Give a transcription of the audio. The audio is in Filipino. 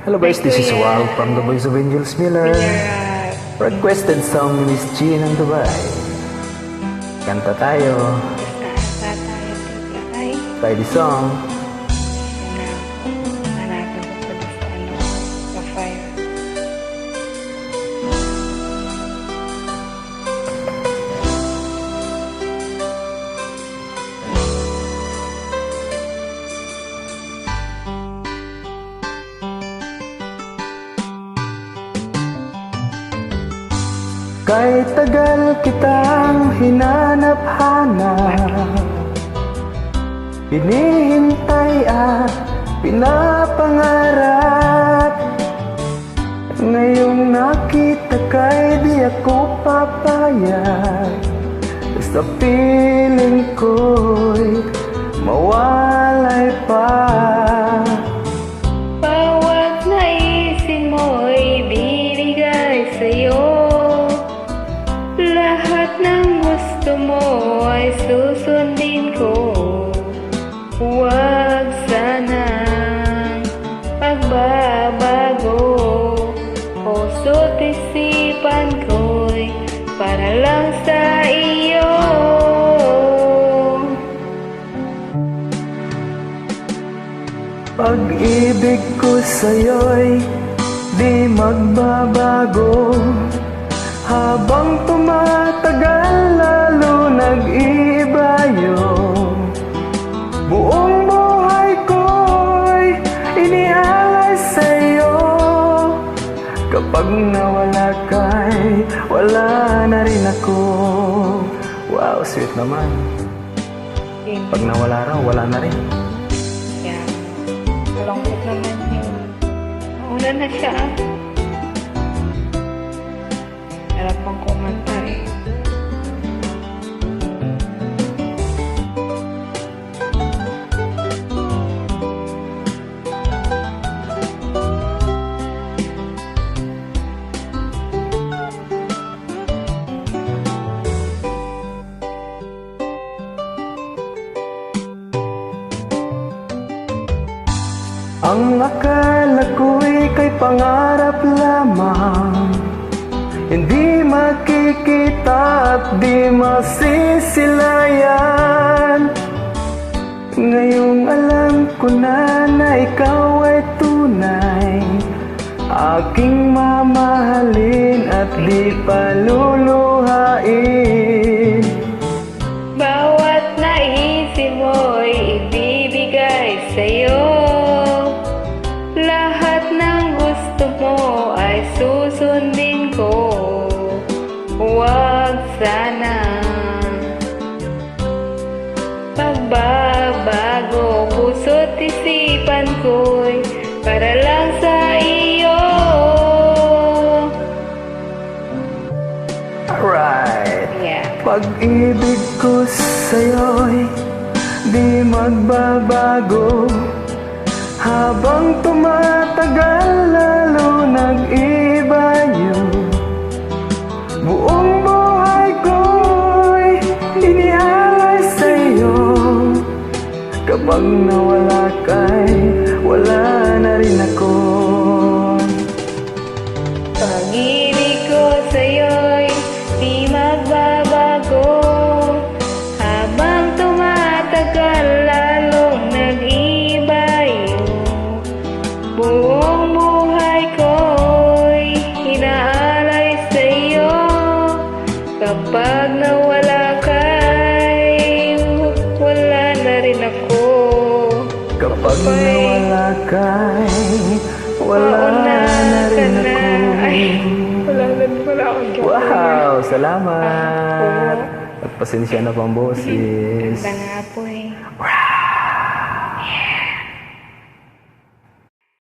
Hello guys, this is Wal from the Voice of Angels Miller. Requested song ni Miss G ng Dubai. Kanta tayo. Basta tayo dito ay Try the song. hanapin ko pa sa fire. Kay tagal kitang hinanap-hanap, hinihintay at pinapangarap. Ngayong nakita kay di ako papayag, sa piling ko'y mawalay pa. Bawat naisin mo'y bibigay sa'yo. Lahat ng gusto mo ay susundin ko. Huwag sanang pagbabago. Puso't isipan ko'y para lang sa iyo. Pag-ibig ko sa'yo'y di magbabago. Habang tumatagal lalo nag-iiba yung buong buhay ko'y inialay sa'yo. Kapag nawala ka'y wala na rin ako. Wow, sweet naman. Pag nawala raw, wala na rin. Yan. Malungkot naman yun. Mauna na siya. Harap pang kumanta eh. Ang akala ko'y kay pangarap lamang, hindi makikita at di masisilayan. Ngayong alam ko na ikaw ay tunay, aking mamahalin at di paluluhain. Bawat naisip mo'y ibibigay sa'yo. Lahat ng gusto mo ay susundin ko. Huwag sana pagbabago. Puso't isipan ko'y para lang sa iyo. Alright. Yeah. Pag-ibig ko sa'yo'y di magbabago. Habang tumatagal lalo nag-iba yung buong buhay ko'y inialay sa'yo. Kapag nawala ka'y wala na rin ako. Pag-ibig ko sa'yo'y di magbabago. Habang tumatagal lalong nag-iba yung buong buhay ko'y inaalay sa'yo. Kapag nawala ka'y wala na rin ako. Kapag nawala ka'y wala na rin ako. Ay, wala na pala akong joke. Wow, salamat. At pasensya na pang boses. Ganda nga po eh. Wow.